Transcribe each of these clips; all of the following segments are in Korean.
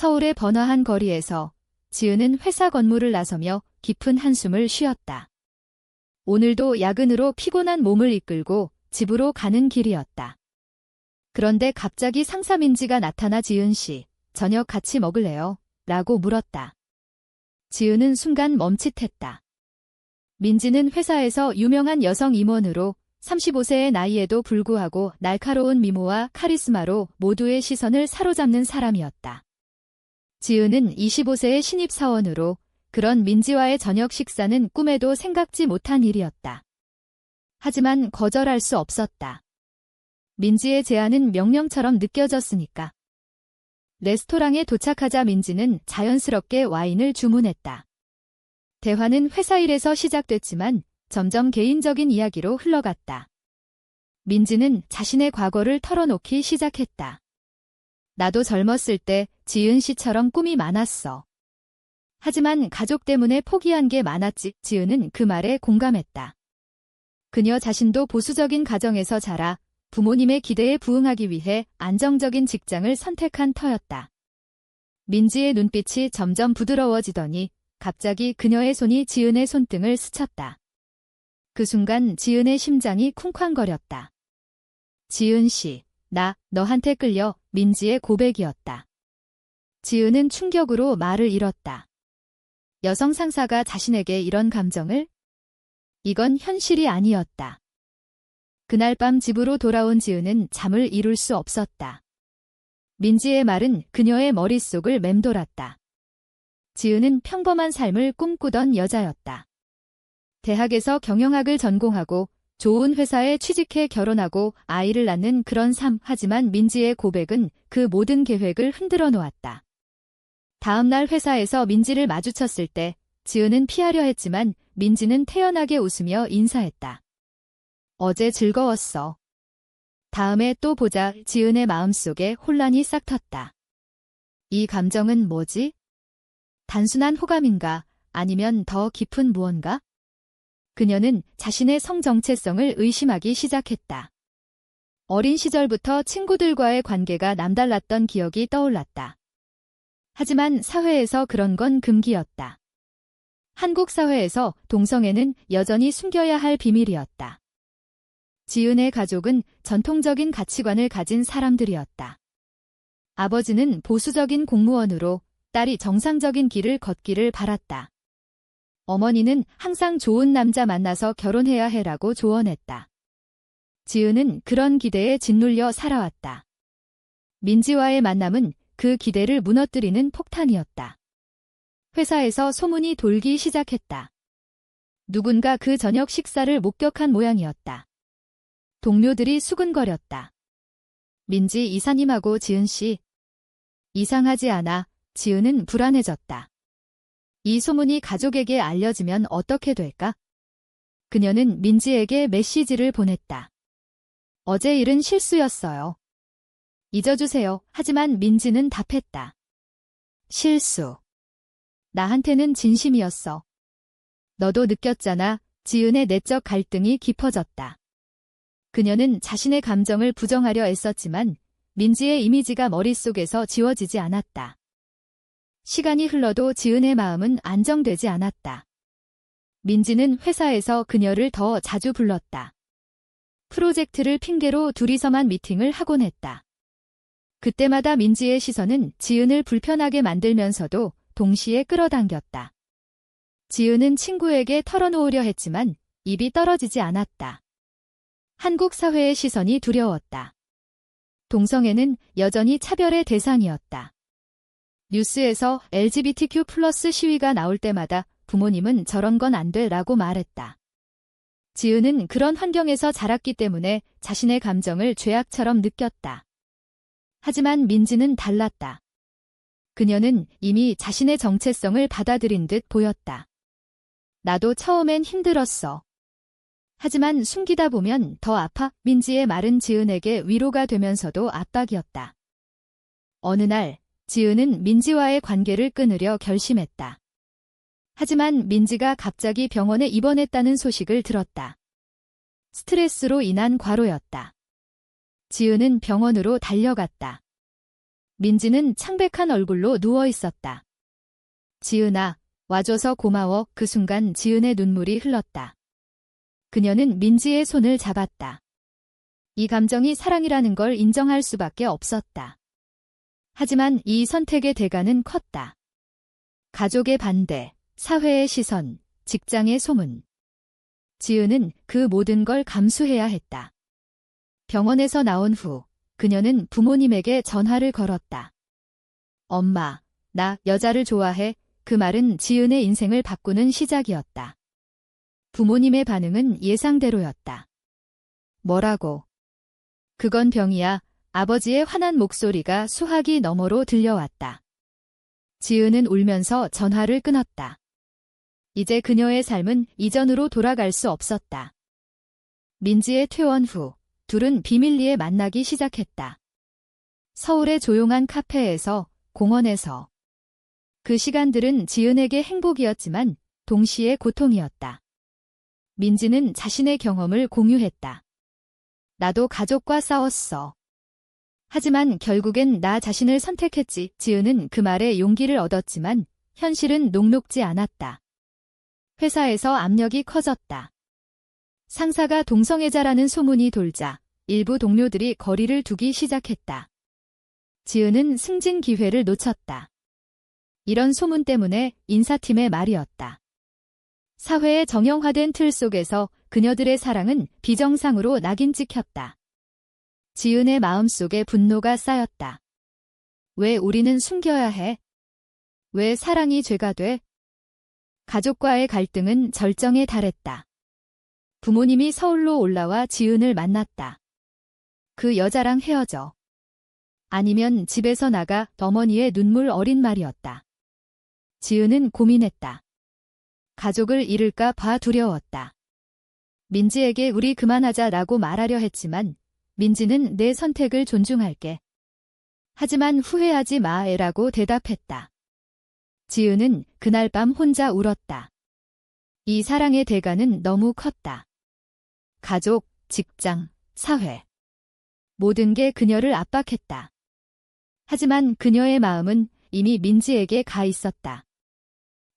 서울의 번화한 거리에서 지은은 회사 건물을 나서며 깊은 한숨을 쉬었다. 오늘도 야근으로 피곤한 몸을 이끌고 집으로 가는 길이었다. 그런데 갑자기 상사 민지가 나타나 지은 씨, 저녁 같이 먹을래요? 라고 물었다. 지은은 순간 멈칫했다. 민지는 회사에서 유명한 여성 임원으로 35세의 나이에도 불구하고 날카로운 미모와 카리스마로 모두의 시선을 사로잡는 사람이었다. 지은은 25세의 신입사원으로 그런 민지와의 저녁 식사는 꿈에도 생각지 못한 일이었다. 하지만 거절할 수 없었다. 민지의 제안은 명령처럼 느껴졌으니까. 레스토랑에 도착하자 민지는 자연스럽게 와인을 주문했다. 대화는 회사 일에서 시작됐지만 점점 개인적인 이야기로 흘러갔다. 민지는 자신의 과거를 털어놓기 시작했다. 나도 젊었을 때 지은 씨처럼 꿈이 많았어. 하지만 가족 때문에 포기한 게 많았지. 지은은 그 말에 공감했다. 그녀 자신도 보수적인 가정에서 자라 부모님의 기대에 부응하기 위해 안정적인 직장을 선택한 터였다. 민지의 눈빛이 점점 부드러워지더니 갑자기 그녀의 손이 지은의 손등을 스쳤다. 그 순간 지은의 심장이 쿵쾅거렸다. 지은 씨, 나 너한테 끌려. 민지의 고백이었다. 지은은 충격으로 말을 잃었다. 여성 상사가 자신에게 이런 감정을? 이건 현실이 아니었다. 그날 밤 집으로 돌아온 지은은 잠을 이룰 수 없었다. 민지의 말은 그녀의 머릿속을 맴돌았다. 지은은 평범한 삶을 꿈꾸던 여자였다. 대학에서 경영학을 전공하고 좋은 회사에 취직해 결혼하고 아이를 낳는 그런 삶. 하지만 민지의 고백은 그 모든 계획을 흔들어 놓았다. 다음 날 회사에서 민지를 마주쳤을 때 지은은 피하려 했지만 민지는 태연하게 웃으며 인사했다. 어제 즐거웠어. 다음에 또 보자. 지은의 마음속에 혼란이 싹 텄다. 이 감정은 뭐지? 단순한 호감인가? 아니면 더 깊은 무언가? 그녀는 자신의 성 정체성을 의심하기 시작했다. 어린 시절부터 친구들과의 관계가 남달랐던 기억이 떠올랐다. 하지만 사회에서 그런 건 금기였다. 한국 사회에서 동성애는 여전히 숨겨야 할 비밀이었다. 지은의 가족은 전통적인 가치관을 가진 사람들이었다. 아버지는 보수적인 공무원으로 딸이 정상적인 길을 걷기를 바랐다. 어머니는 항상 좋은 남자 만나서 결혼해야 해라고 조언했다. 지은은 그런 기대에 짓눌려 살아왔다. 민지와의 만남은 그 기대를 무너뜨리는 폭탄이었다. 회사에서 소문이 돌기 시작했다. 누군가 그 저녁 식사를 목격한 모양이었다. 동료들이 수근거렸다. 민지 이사님하고 지은 씨. 이상하지 않아. 지은은 불안해졌다. 이 소문이 가족에게 알려지면 어떻게 될까? 그녀는 민지에게 메시지를 보냈다. 어제 일은 실수였어요. 잊어주세요. 하지만 민지는 답했다. 실수. 나한테는 진심이었어. 너도 느꼈잖아. 지은의 내적 갈등이 깊어졌다. 그녀는 자신의 감정을 부정하려 애썼지만 민지의 이미지가 머릿속에서 지워지지 않았다. 시간이 흘러도 지은의 마음은 안정되지 않았다. 민지는 회사에서 그녀를 더 자주 불렀다. 프로젝트를 핑계로 둘이서만 미팅을 하곤 했다. 그때마다 민지의 시선은 지은을 불편하게 만들면서도 동시에 끌어당겼다. 지은은 친구에게 털어놓으려 했지만 입이 떨어지지 않았다. 한국 사회의 시선이 두려웠다. 동성애는 여전히 차별의 대상이었다. 뉴스에서 LGBTQ+ 시위가 나올 때마다 부모님은 저런 건 안 돼 라고 말했다. 지은은 그런 환경에서 자랐기 때문에 자신의 감정을 죄악처럼 느꼈다. 하지만 민지는 달랐다. 그녀는 이미 자신의 정체성을 받아들인 듯 보였다. 나도 처음엔 힘들었어. 하지만 숨기다 보면 더 아파. 민지의 말은 지은에게 위로가 되면서도 압박이었다. 어느 날 지은은 민지와의 관계를 끊으려 결심했다. 하지만 민지가 갑자기 병원에 입원했다는 소식을 들었다. 스트레스로 인한 과로였다. 지은은 병원으로 달려갔다. 민지는 창백한 얼굴로 누워 있었다. 지은아, 와줘서 고마워. 그 순간 지은의 눈물이 흘렀다. 그녀는 민지의 손을 잡았다. 이 감정이 사랑이라는 걸 인정할 수밖에 없었다. 하지만 이 선택의 대가는 컸다. 가족의 반대, 사회의 시선, 직장의 소문. 지은은 그 모든 걸 감수해야 했다. 병원에서 나온 후 그녀는 부모님에게 전화를 걸었다. 엄마, 나 여자를 좋아해. 그 말은 지은의 인생을 바꾸는 시작이었다. 부모님의 반응은 예상대로였다. 뭐라고? 그건 병이야. 아버지의 화난 목소리가 수화기 너머로 들려왔다. 지은은 울면서 전화를 끊었다. 이제 그녀의 삶은 이전으로 돌아갈 수 없었다. 민지의 퇴원 후 둘은 비밀리에 만나기 시작했다. 서울의 조용한 카페에서, 공원에서. 그 시간들은 지은에게 행복이었지만 동시에 고통이었다. 민지는 자신의 경험을 공유했다. 나도 가족과 싸웠어. 하지만 결국엔 나 자신을 선택했지. 지은은 그 말에 용기를 얻었지만 현실은 녹록지 않았다. 회사에서 압력이 커졌다. 상사가 동성애자라는 소문이 돌자 일부 동료들이 거리를 두기 시작했다. 지은은 승진 기회를 놓쳤다. 이런 소문 때문에 인사팀의 말이었다. 사회의 정형화된 틀 속에서 그녀들의 사랑은 비정상으로 낙인 찍혔다. 지은의 마음속에 분노가 쌓였다. 왜 우리는 숨겨야 해? 왜 사랑이 죄가 돼? 가족과의 갈등은 절정에 달했다. 부모님이 서울로 올라와 지은을 만났다. 그 여자랑 헤어져. 아니면 집에서 나가. 어머니의 눈물 어린 말이었다. 지은은 고민했다. 가족을 잃을까 봐 두려웠다. 민지에게 우리 그만하자라고 말하려 했지만 민지는 내 선택을 존중할게. 하지만 후회하지 마라고 대답했다. 지은은 그날 밤 혼자 울었다. 이 사랑의 대가는 너무 컸다. 가족, 직장, 사회. 모든 게 그녀를 압박했다. 하지만 그녀의 마음은 이미 민지에게 가 있었다.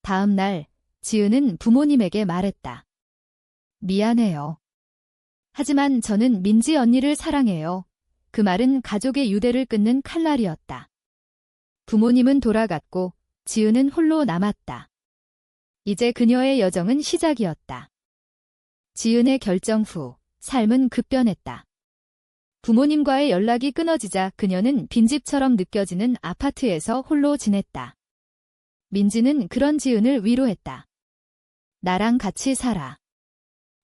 다음 날 지은은 부모님에게 말했다. 미안해요. 하지만 저는 민지 언니를 사랑해요. 그 말은 가족의 유대를 끊는 칼날이었다. 부모님은 돌아갔고 지은은 홀로 남았다. 이제 그녀의 여정은 시작이었다. 지은의 결정 후 삶은 급변했다. 부모님과의 연락이 끊어지자 그녀는 빈집처럼 느껴지는 아파트에서 홀로 지냈다. 민지는 그런 지은을 위로했다. 나랑 같이 살아.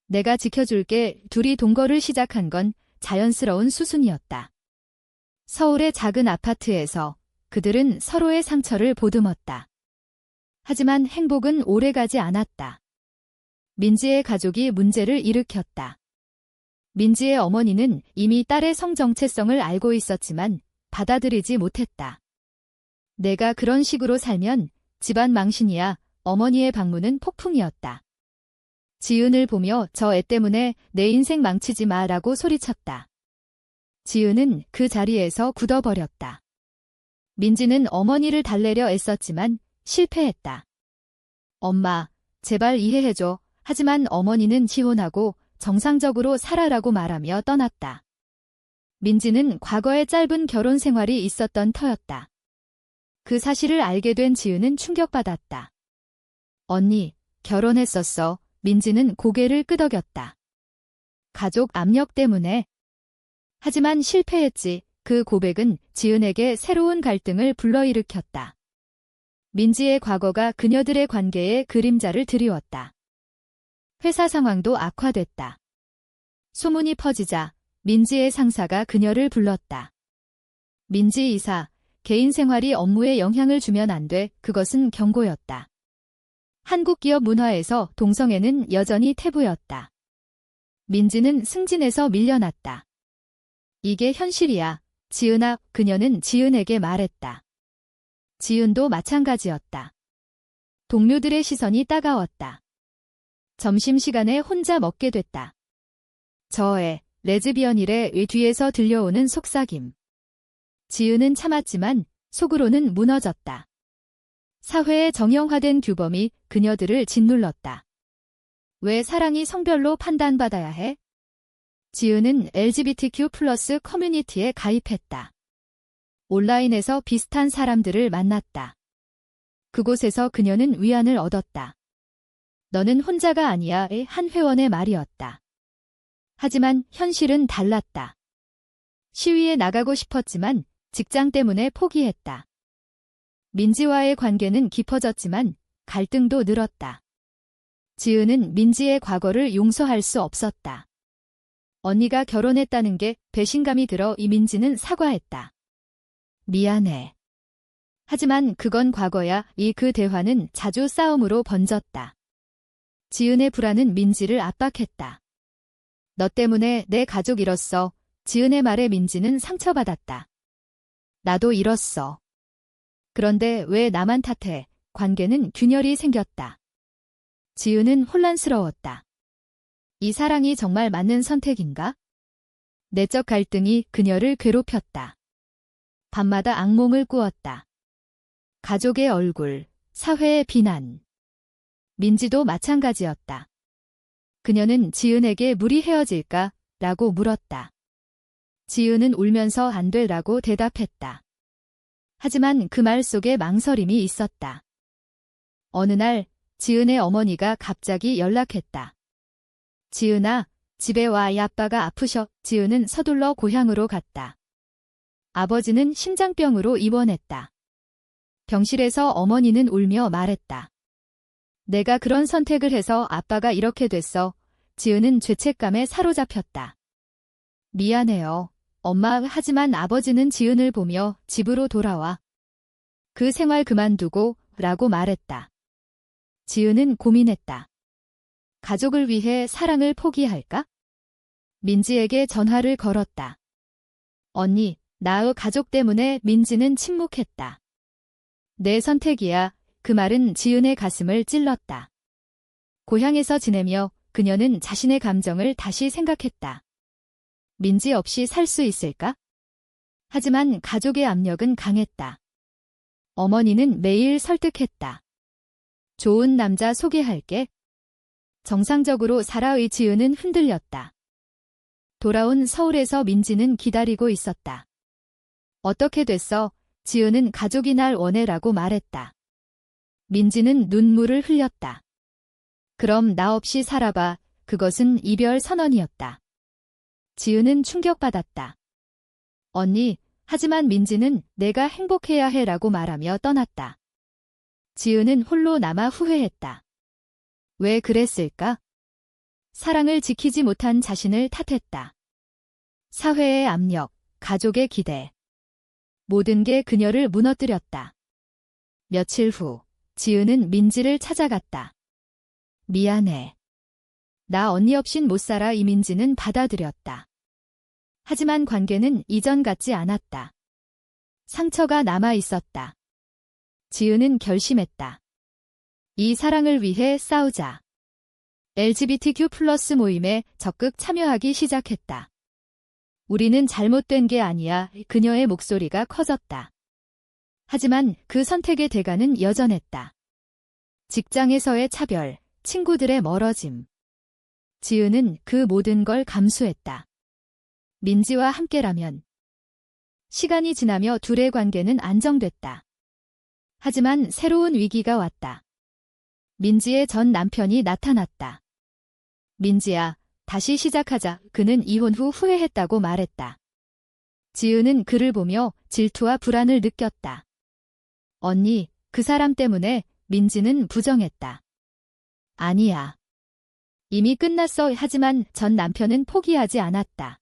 내가 지켜줄게. 둘이 동거를 시작한 건 자연스러운 수순이었다. 서울의 작은 아파트에서 그들은 서로의 상처를 보듬었다. 하지만 행복은 오래가지 않았다. 민지의 가족이 문제를 일으켰다. 민지의 어머니는 이미 딸의 성 정체성을 알고 있었지만 받아들이지 못했다. 내가 그런 식으로 살면 집안 망신이야. 어머니의 방문은 폭풍이었다. 지은을 보며 저 애 때문에 내 인생 망치지 마라고 소리쳤다. 지은은 그 자리에서 굳어버렸다. 민지는 어머니를 달래려 애썼지만 실패했다. 엄마, 제발 이해해줘. 하지만 어머니는 지혼하고 정상적으로 살아라고 말하며 떠났다. 민지는 과거에 짧은 결혼 생활이 있었던 터였다. 그 사실을 알게 된 지은은 충격받았다. 언니, 결혼했었어. 민지는 고개를 끄덕였다. 가족 압력 때문에. 하지만 실패했지. 그 고백은 지은에게 새로운 갈등을 불러일으켰다. 민지의 과거가 그녀들의 관계에 그림자를 드리웠다. 회사 상황도 악화됐다. 소문이 퍼지자 민지의 상사가 그녀를 불렀다. 민지 이사, 개인 생활이 업무에 영향을 주면 안 돼. 그것은 경고였다. 한국 기업 문화에서 동성애는 여전히 태부였다. 민지는 승진에서 밀려났다. 이게 현실이야. 지은아, 그녀는 지은에게 말했다. 지은도 마찬가지였다. 동료들의 시선이 따가웠다. 점심시간에 혼자 먹게 됐다. 저 애, 레즈비언이래. 뒤에서 들려오는 속삭임. 지은은 참았지만 속으로는 무너졌다. 사회의 정형화된 규범이 그녀들을 짓눌렀다. 왜 사랑이 성별로 판단받아야 해? 지은은 LGBTQ+ 커뮤니티에 가입했다. 온라인에서 비슷한 사람들을 만났다. 그곳에서 그녀는 위안을 얻었다. 너는 혼자가 아니야의 한 회원의 말이었다. 하지만 현실은 달랐다. 시위에 나가고 싶었지만 직장 때문에 포기했다. 민지와의 관계는 깊어졌지만 갈등도 늘었다. 지은은 민지의 과거를 용서할 수 없었다. 언니가 결혼했다는 게 배신감이 들어 이민지는 사과했다. 미안해. 하지만 그건 과거야. 그 대화는 자주 싸움으로 번졌다. 지은의 불안은 민지를 압박했다. 너 때문에 내 가족 잃었어. 지은의 말에 민지는 상처받았다. 나도 잃었어. 그런데 왜 나만 탓해? 관계는 균열이 생겼다. 지은은 혼란스러웠다. 이 사랑이 정말 맞는 선택인가? 내적 갈등이 그녀를 괴롭혔다. 밤마다 악몽을 꾸었다. 가족의 얼굴, 사회의 비난. 민지도 마찬가지였다. 그녀는 지은에게 우리 헤어질까? 라고 물었다. 지은은 울면서 안 돼 라고 대답했다. 하지만 그 말 속에 망설임이 있었다. 어느 날 지은의 어머니가 갑자기 연락했다. 지은아, 집에 와. 아빠가 아프셔. 지은은 서둘러 고향으로 갔다. 아버지는 심장병으로 입원했다. 병실에서 어머니는 울며 말했다. 내가 그런 선택을 해서 아빠가 이렇게 됐어. 지은은 죄책감에 사로잡혔다. 미안해요, 엄마. 하지만 아버지는 지은을 보며 집으로 돌아와. 그 생활 그만두고 라고 말했다. 지은은 고민했다. 가족을 위해 사랑을 포기할까? 민지에게 전화를 걸었다. 언니, 나의 가족 때문에. 민지는 침묵했다. 내 선택이야. 그 말은 지은의 가슴을 찔렀다. 고향에서 지내며 그녀는 자신의 감정을 다시 생각했다. 민지 없이 살 수 있을까? 하지만 가족의 압력은 강했다. 어머니는 매일 설득했다. 좋은 남자 소개할게. 정상적으로 살아의 지은은 흔들렸다. 돌아온 서울에서 민지는 기다리고 있었다. 어떻게 됐어? 지은은 가족이 날 원해라고 말했다. 민지는 눈물을 흘렸다. 그럼 나 없이 살아봐. 그것은 이별 선언이었다. 지은은 충격받았다. 언니, 하지만 민지는 내가 행복해야 해라고 말하며 떠났다. 지은은 홀로 남아 후회했다. 왜 그랬을까? 사랑을 지키지 못한 자신을 탓했다. 사회의 압력, 가족의 기대. 모든 게 그녀를 무너뜨렸다. 며칠 후, 지은은 민지를 찾아갔다. 미안해. 나 언니 없인 못 살아. 이민지는 받아들였다. 하지만 관계는 이전 같지 않았다. 상처가 남아 있었다. 지은은 결심했다. 이 사랑을 위해 싸우자. LGBTQ+ 모임에 적극 참여하기 시작했다. 우리는 잘못된 게 아니야. 그녀의 목소리가 커졌다. 하지만 그 선택의 대가는 여전했다. 직장에서의 차별, 친구들의 멀어짐. 지은은 그 모든 걸 감수했다. 민지와 함께라면. 시간이 지나며 둘의 관계는 안정됐다. 하지만 새로운 위기가 왔다. 민지의 전 남편이 나타났다. 민지야, 다시 시작하자. 그는 이혼 후 후회했다고 말했다. 지은은 그를 보며 질투와 불안을 느꼈다. 언니, 그 사람 때문에. 민지는 부정했다. 아니야. 이미 끝났어. 하지만 전 남편은 포기하지 않았다.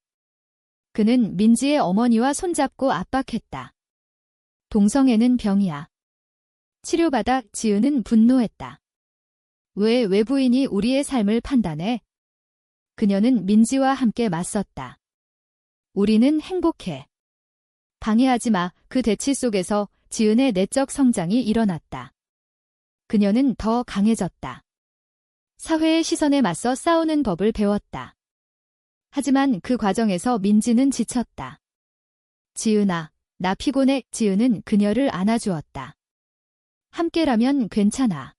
그는 민지의 어머니와 손잡고 압박했다. 동성애는 병이야. 치료받아. 지은은 분노했다. 왜 외부인이 우리의 삶을 판단해? 그녀는 민지와 함께 맞섰다. 우리는 행복해. 방해하지 마. 그 대치 속에서 지은의 내적 성장이 일어났다. 그녀는 더 강해졌다. 사회의 시선에 맞서 싸우는 법을 배웠다. 하지만 그 과정에서 민지는 지쳤다. 지은아, 나 피곤해. 지은은 그녀를 안아주었다. 함께라면 괜찮아.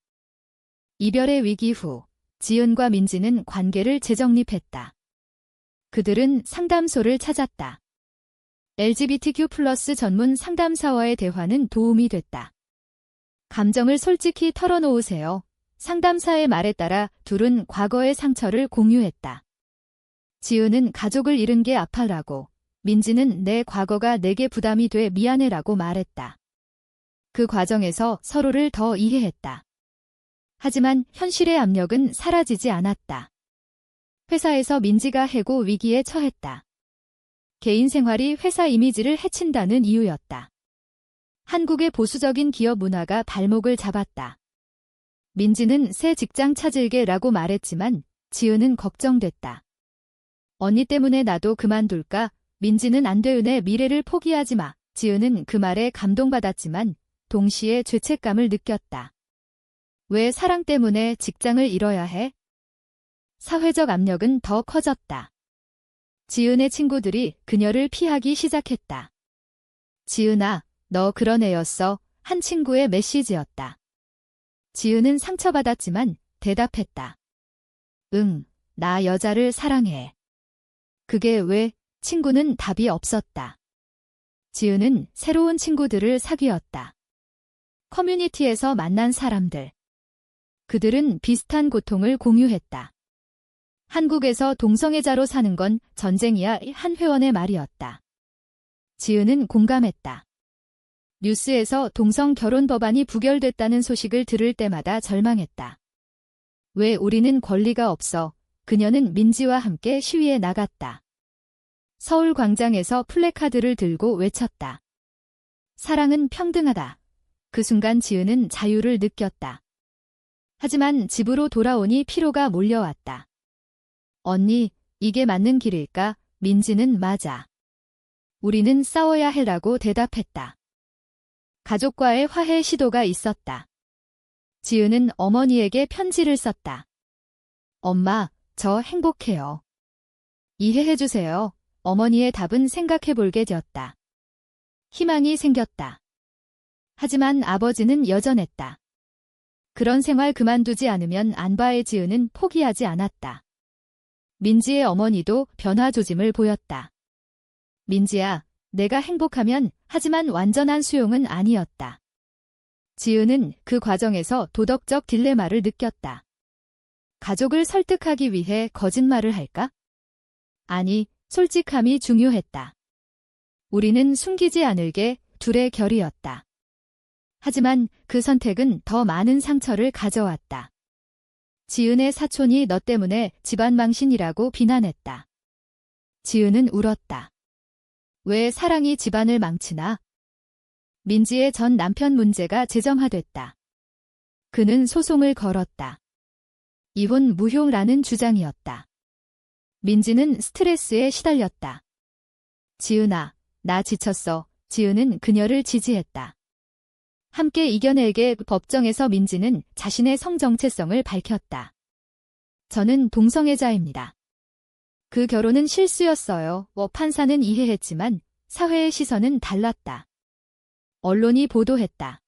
이별의 위기 후 지은과 민지는 관계를 재정립했다. 그들은 상담소를 찾았다. LGBTQ+ 전문 상담사와의 대화는 도움이 됐다. 감정을 솔직히 털어놓으세요. 상담사의 말에 따라 둘은 과거의 상처를 공유했다. 지은은 가족을 잃은 게 아파라고, 민지는 내 과거가 내게 부담이 돼 미안해라고 말했다. 그 과정에서 서로를 더 이해했다. 하지만 현실의 압력은 사라지지 않았다. 회사에서 민지가 해고 위기에 처했다. 개인 생활이 회사 이미지를 해친다는 이유였다. 한국의 보수적인 기업 문화가 발목을 잡았다. 민지는 새 직장 찾을게라고 말했지만 지은은 걱정됐다. 언니 때문에 나도 그만둘까? 민지는 안 돼. 은의 미래를 포기하지 마. 지은은 그 말에 감동받았지만 동시에 죄책감을 느꼈다. 왜 사랑 때문에 직장을 잃어야 해? 사회적 압력은 더 커졌다. 지은의 친구들이 그녀를 피하기 시작했다. 지은아, 너 그런 애였어. 한 친구의 메시지였다. 지은은 상처받았지만 대답했다. 응, 나 여자를 사랑해. 그게 왜? 친구는 답이 없었다. 지은은 새로운 친구들을 사귀었다. 커뮤니티에서 만난 사람들. 그들은 비슷한 고통을 공유했다. 한국에서 동성애자로 사는 건 전쟁이야. 한 회원의 말이었다. 지은은 공감했다. 뉴스에서 동성 결혼 법안이 부결됐다는 소식을 들을 때마다 절망했다. 왜 우리는 권리가 없어? 그녀는 민지와 함께 시위에 나갔다. 서울 광장에서 플래카드를 들고 외쳤다. 사랑은 평등하다. 그 순간 지은은 자유를 느꼈다. 하지만 집으로 돌아오니 피로가 몰려왔다. 언니, 이게 맞는 길일까? 민지는 맞아. 우리는 싸워야 해라고 대답했다. 가족과의 화해 시도가 있었다. 지은은 어머니에게 편지를 썼다. 엄마, 저 행복해요. 이해해주세요. 어머니의 답은 생각해볼게 되었다. 희망이 생겼다. 하지만 아버지는 여전했다. 그런 생활 그만두지 않으면 안 봐의 지은은 포기하지 않았다. 민지의 어머니도 변화 조짐을 보였다. 민지야, 내가 행복하면 하지만 완전한 수용은 아니었다. 지은은 그 과정에서 도덕적 딜레마를 느꼈다. 가족을 설득하기 위해 거짓말을 할까? 아니, 솔직함이 중요했다. 우리는 숨기지 않을게 둘의 결이었다. 하지만 그 선택은 더 많은 상처를 가져왔다. 지은의 사촌이 너 때문에 집안 망신이라고 비난했다. 지은은 울었다. 왜 사랑이 집안을 망치나? 민지의 전 남편 문제가 재점화됐다. 그는 소송을 걸었다. 이혼 무효라는 주장이었다. 민지는 스트레스에 시달렸다. 지은아, 나 지쳤어. 지은은 그녀를 지지했다. 함께 이겨내게. 법정에서 민지는 자신의 성 정체성을 밝혔다. 저는 동성애자입니다. 그 결혼은 실수였어요. 판사는 이해했지만 사회의 시선은 달랐다. 언론이 보도했다.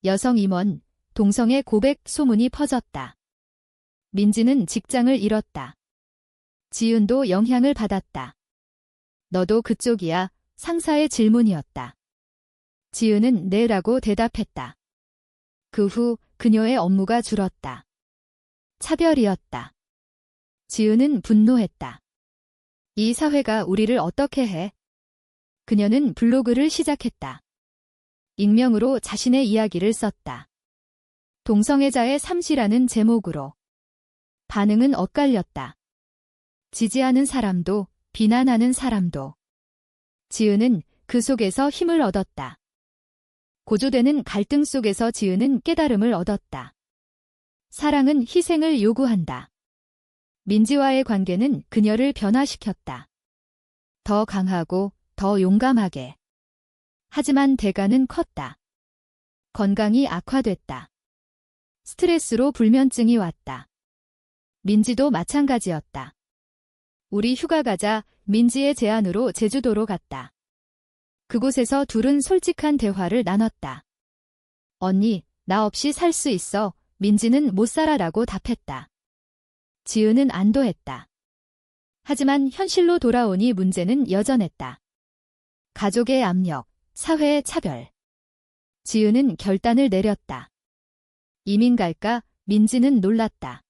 여성 임원, 동성애 고백 소문이 퍼졌다. 민지는 직장을 잃었다. 지은도 영향을 받았다. 너도 그쪽이야. 상사의 질문이었다. 지은은 네라고 대답했다. 그 후 그녀의 업무가 줄었다. 차별이었다. 지은은 분노했다. 이 사회가 우리를 어떻게 해? 그녀는 블로그를 시작했다. 익명으로 자신의 이야기를 썼다. 동성애자의 삶시라는 제목으로. 반응은 엇갈렸다. 지지하는 사람도 비난하는 사람도. 지은은 그 속에서 힘을 얻었다. 고조되는 갈등 속에서 지은은 깨달음을 얻었다. 사랑은 희생을 요구한다. 민지와의 관계는 그녀를 변화시켰다. 더 강하고 더 용감하게. 하지만 대가는 컸다. 건강이 악화됐다. 스트레스로 불면증이 왔다. 민지도 마찬가지였다. 우리 휴가 가자. 민지의 제안으로 제주도로 갔다. 그곳에서 둘은 솔직한 대화를 나눴다. 언니, 나 없이 살 수 있어. 민지는 못 살아라고 답했다. 지은은 안도했다. 하지만 현실로 돌아오니 문제는 여전했다. 가족의 압력, 사회의 차별. 지은은 결단을 내렸다. 이민 갈까? 민지는 놀랐다.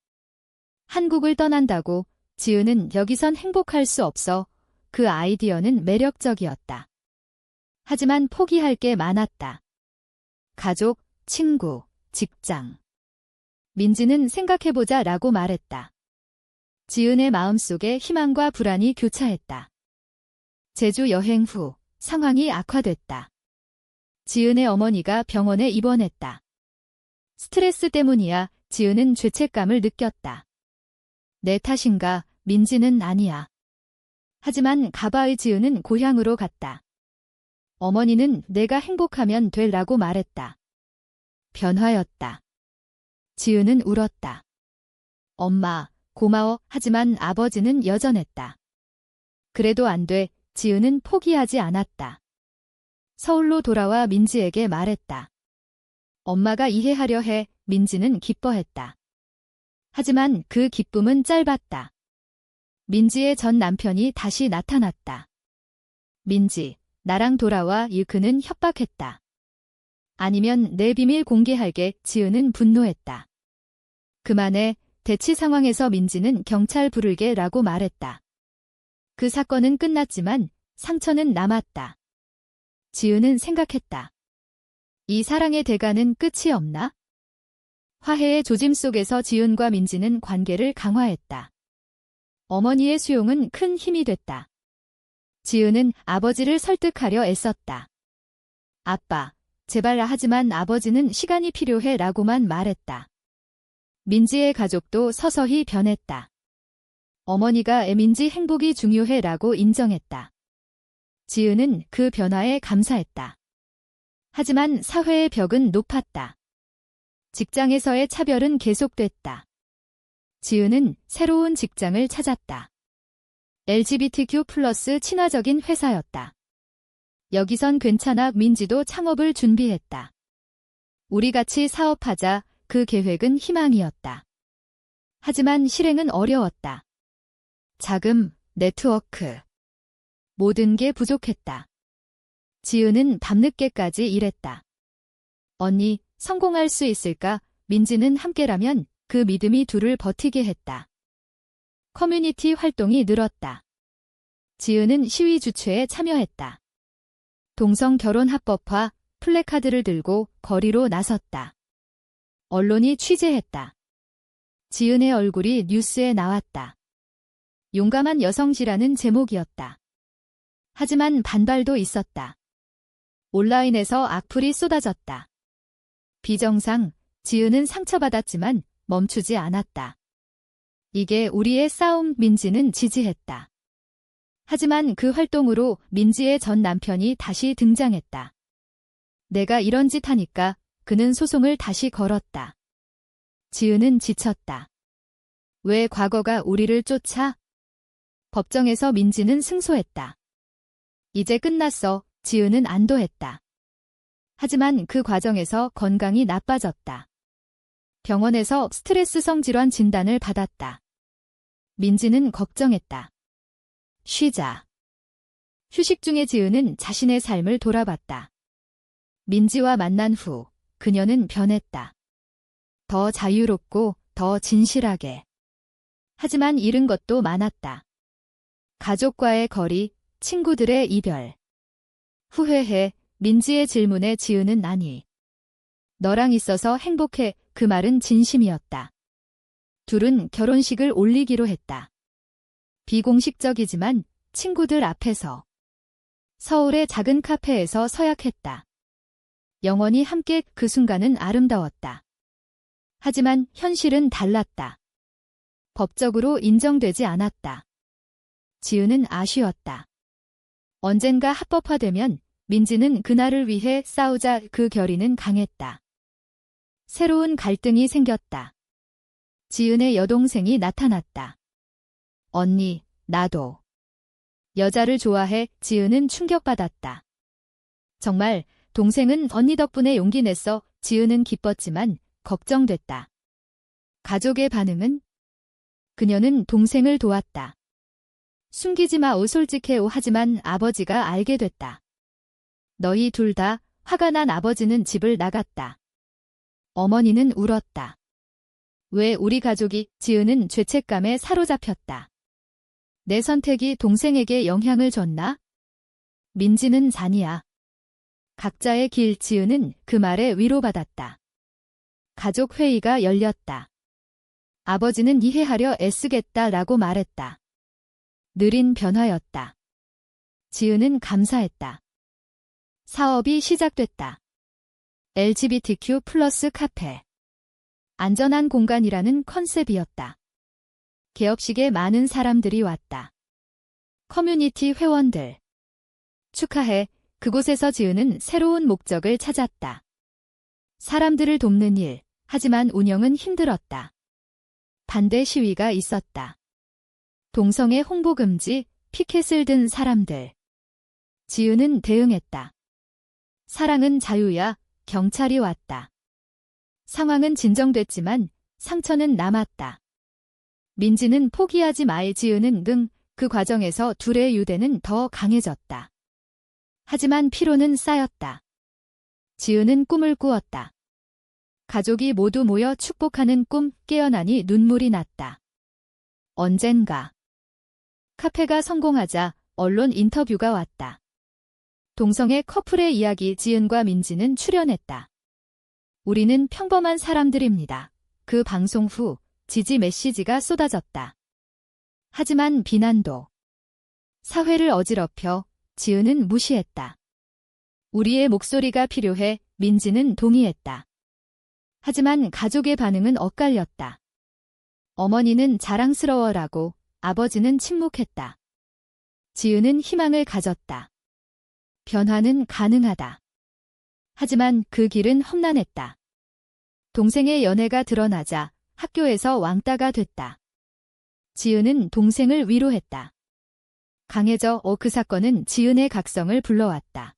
한국을 떠난다고? 지은은 여기선 행복할 수 없어. 그 아이디어는 매력적이었다. 하지만 포기할 게 많았다. 가족, 친구, 직장. 민지는 생각해보자 라고 말했다. 지은의 마음속에 희망과 불안이 교차했다. 제주 여행 후 상황이 악화됐다. 지은의 어머니가 병원에 입원했다. 스트레스 때문이야. 지은은 죄책감을 느꼈다. 내 탓인가? 민지는 아니야. 하지만 가바의 지은은 고향으로 갔다. 어머니는 내가 행복하면 되라고 말했다. 변화였다. 지은은 울었다. 엄마, 고마워. 하지만 아버지는 여전했다. 그래도 안 돼. 지은은 포기하지 않았다. 서울로 돌아와 민지에게 말했다. 엄마가 이해하려 해. 민지는 기뻐했다. 하지만 그 기쁨은 짧았다. 민지의 전 남편이 다시 나타났다. 민지, 나랑 돌아와. 그는 협박했다. 아니면 내 비밀 공개할게. 지은은 분노했다. 그만해. 대치 상황에서 민지는 경찰 부를게 라고 말했다. 그 사건은 끝났지만 상처는 남았다. 지은은 생각했다. 이 사랑의 대가는 끝이 없나? 화해의 조짐 속에서 지은과 민지는 관계를 강화했다. 어머니의 수용은 큰 힘이 됐다. 지은은 아버지를 설득하려 애썼다. 아빠, 제발. 하지만 아버지는 시간이 필요해 라고만 말했다. 민지의 가족도 서서히 변했다. 어머니가 민지 행복이 중요해 라고 인정했다. 지은은 그 변화에 감사했다. 하지만 사회의 벽은 높았다. 직장에서의 차별은 계속됐다. 지은은 새로운 직장을 찾았다. LGBTQ+ 친화적인 회사였다. 여기선 괜찮아. 민지도 창업을 준비했다. 우리 같이 사업하자. 그 계획은 희망이었다. 하지만 실행은 어려웠다. 자금, 네트워크. 모든 게 부족했다. 지은은 밤늦게까지 일했다. 언니, 성공할 수 있을까? 민지는 함께라면 그 믿음이 둘을 버티게 했다. 커뮤니티 활동이 늘었다. 지은은 시위 주최에 참여했다. 동성 결혼 합법화, 플래카드를 들고 거리로 나섰다. 언론이 취재했다. 지은의 얼굴이 뉴스에 나왔다. 용감한 여성지라는 제목이었다. 하지만 반발도 있었다. 온라인에서 악플이 쏟아졌다. 비정상, 지은은 상처받았지만 멈추지 않았다. 이게 우리의 싸움. 민지는 지지했다. 하지만 그 활동으로 민지의 전 남편이 다시 등장했다. 내가 이런 짓 하니까. 그는 소송을 다시 걸었다. 지은은 지쳤다. 왜 과거가 우리를 쫓아? 법정에서 민지는 승소했다. 이제 끝났어. 지은은 안도했다. 하지만 그 과정에서 건강이 나빠졌다. 병원에서 스트레스성 질환 진단을 받았다. 민지는 걱정했다. 쉬자. 휴식 중에 지은은 자신의 삶을 돌아봤다. 민지와 만난 후 그녀는 변했다. 더 자유롭고 더 진실하게. 하지만 잃은 것도 많았다. 가족과의 거리, 친구들의 이별. 후회해. 민지의 질문에 지은은 아니. 너랑 있어서 행복해. 그 말은 진심이었다. 둘은 결혼식을 올리기로 했다. 비공식적이지만 친구들 앞에서. 서울의 작은 카페에서 서약했다. 영원히 함께. 그 순간은 아름다웠다. 하지만 현실은 달랐다. 법적으로 인정되지 않았다. 지은은 아쉬웠다. 언젠가 합법화되면 민지는 그날을 위해 싸우자. 그 결의는 강했다. 새로운 갈등이 생겼다. 지은의 여동생이 나타났다. 언니, 나도 여자를 좋아해. 지은은 충격받았다. 정말 동생은 언니 덕분에 용기 냈어. 지은은 기뻤지만 걱정됐다. 가족의 반응은? 그녀는 동생을 도왔다. 숨기지 마. 솔직해. 하지만 아버지가 알게 됐다. 너희 둘 다. 화가 난 아버지는 집을 나갔다. 어머니는 울었다. 왜 우리 가족이? 지은은 죄책감에 사로잡혔다. 내 선택이 동생에게 영향을 줬나? 민지는 잔이야. 각자의 길. 지은은 그 말에 위로받았다. 가족 회의가 열렸다. 아버지는 이해하려 애쓰겠다라고 말했다. 느린 변화였다. 지은은 감사했다. 사업이 시작됐다. LGBTQ+ 카페. 안전한 공간이라는 컨셉이었다. 개업식에 많은 사람들이 왔다. 커뮤니티 회원들. 축하해. 그곳에서 지은은 새로운 목적을 찾았다. 사람들을 돕는 일. 하지만 운영은 힘들었다. 반대 시위가 있었다. 동성애 홍보 금지, 피켓을 든 사람들. 지은은 대응했다. 사랑은 자유야. 경찰이 왔다. 상황은 진정됐지만 상처는 남았다. 민지는 포기하지 마. 지은은 그 과정에서 둘의 유대는 더 강해졌다. 하지만 피로는 쌓였다. 지은은 꿈을 꾸었다. 가족이 모두 모여 축복하는 꿈. 깨어나니 눈물이 났다. 언젠가. 카페가 성공하자 언론 인터뷰가 왔다. 동성애 커플의 이야기. 지은과 민지는 출연했다. 우리는 평범한 사람들입니다. 그 방송 후 지지 메시지가 쏟아졌다. 하지만 비난도. 사회를 어지럽혀. 지은은 무시했다. 우리의 목소리가 필요해. 민지는 동의했다. 하지만 가족의 반응은 엇갈렸다. 어머니는 자랑스러워라고, 아버지는 침묵했다. 지은은 희망을 가졌다. 변화는 가능하다. 하지만 그 길은 험난했다. 동생의 연애가 드러나자 학교에서 왕따가 됐다. 지은은 동생을 위로했다. 강해져. 그 사건은 지은의 각성을 불러왔다.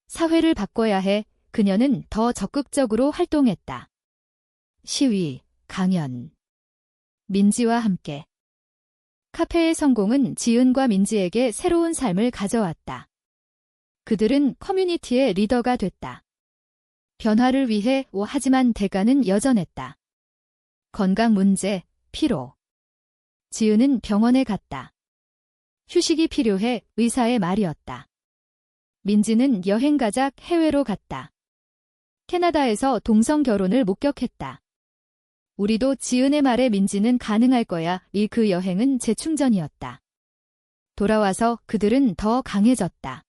사회를 바꿔야 해. 그녀는 더 적극적으로 활동했다. 시위, 강연. 민지와 함께. 카페의 성공은 지은과 민지에게 새로운 삶을 가져왔다. 그들은 커뮤니티의 리더가 됐다. 변화를 위해. 하지만 대가는 여전했다. 건강 문제, 피로. 지은은 병원에 갔다. 휴식이 필요해. 의사의 말이었다. 민지는 여행 가자. 해외로 갔다. 캐나다에서 동성 결혼을 목격했다. 우리도. 지은의 말에 민지는 가능할 거야. 그 여행은 재충전이었다. 돌아와서 그들은 더 강해졌다.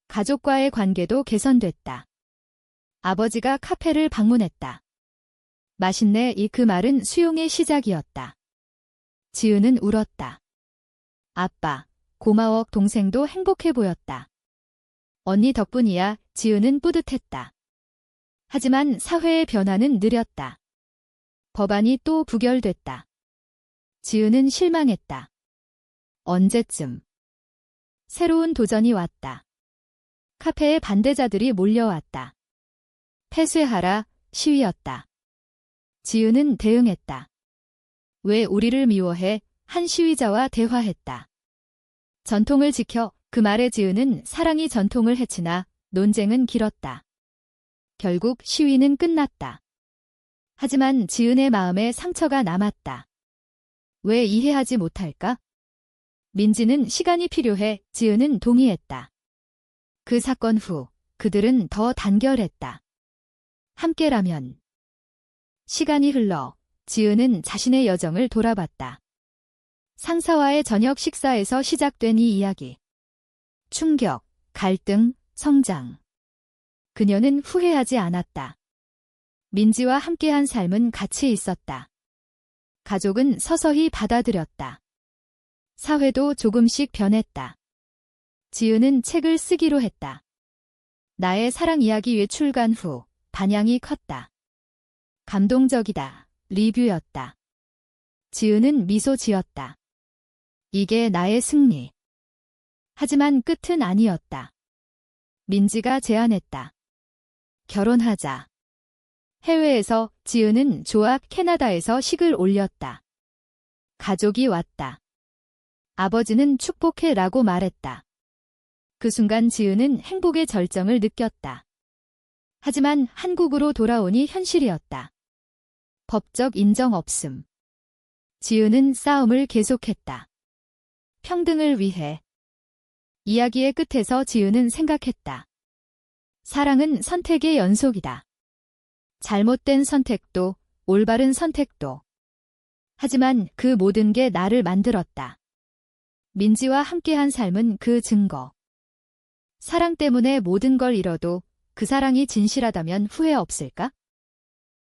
가족과의 관계도 개선됐다. 아버지가 카페를 방문했다. 맛있네. 그 말은 수용의 시작이었다. 지은은 울었다. 아빠, 고마워. 동생도 행복해 보였다. 언니 덕분이야. 지은은 뿌듯했다. 하지만 사회의 변화는 느렸다. 법안이 또 부결됐다. 지은은 실망했다. 언제쯤? 새로운 도전이 왔다. 카페에 반대자들이 몰려왔다. 폐쇄하라. 시위였다. 지은은 대응했다. 왜 우리를 미워해? 한 시위자와 대화했다. 전통을 지켜. 그 말에 지은은 사랑이 전통을 해치나. 논쟁은 길었다. 결국 시위는 끝났다. 하지만 지은의 마음에 상처가 남았다. 왜 이해하지 못할까? 민지는 시간이 필요해. 지은은 동의했다. 그 사건 후 그들은 더 단결했다. 함께라면. 시간이 흘러 지은은 자신의 여정을 돌아봤다. 상사와의 저녁 식사에서 시작된 이 이야기. 충격, 갈등, 성장. 그녀는 후회하지 않았다. 민지와 함께한 삶은 가치 있었다. 가족은 서서히 받아들였다. 사회도 조금씩 변했다. 지은은 책을 쓰기로 했다. 나의 사랑 이야기 외출간 후 반향이 컸다. 감동적이다. 리뷰였다. 지은은 미소 지었다. 이게 나의 승리. 하지만 끝은 아니었다. 민지가 제안했다. 결혼하자. 해외에서 지은은 조악 캐나다에서 식을 올렸다. 가족이 왔다. 아버지는 축복해라고 말했다. 그 순간 지은은 행복의 절정을 느꼈다. 하지만 한국으로 돌아오니 현실이었다. 법적 인정 없음. 지은은 싸움을 계속했다. 평등을 위해. 이야기의 끝에서 지은은 생각했다. 사랑은 선택의 연속이다. 잘못된 선택도, 올바른 선택도. 하지만 그 모든 게 나를 만들었다. 민지와 함께한 삶은 그 증거. 사랑 때문에 모든 걸 잃어도 그 사랑이 진실하다면 후회 없을까?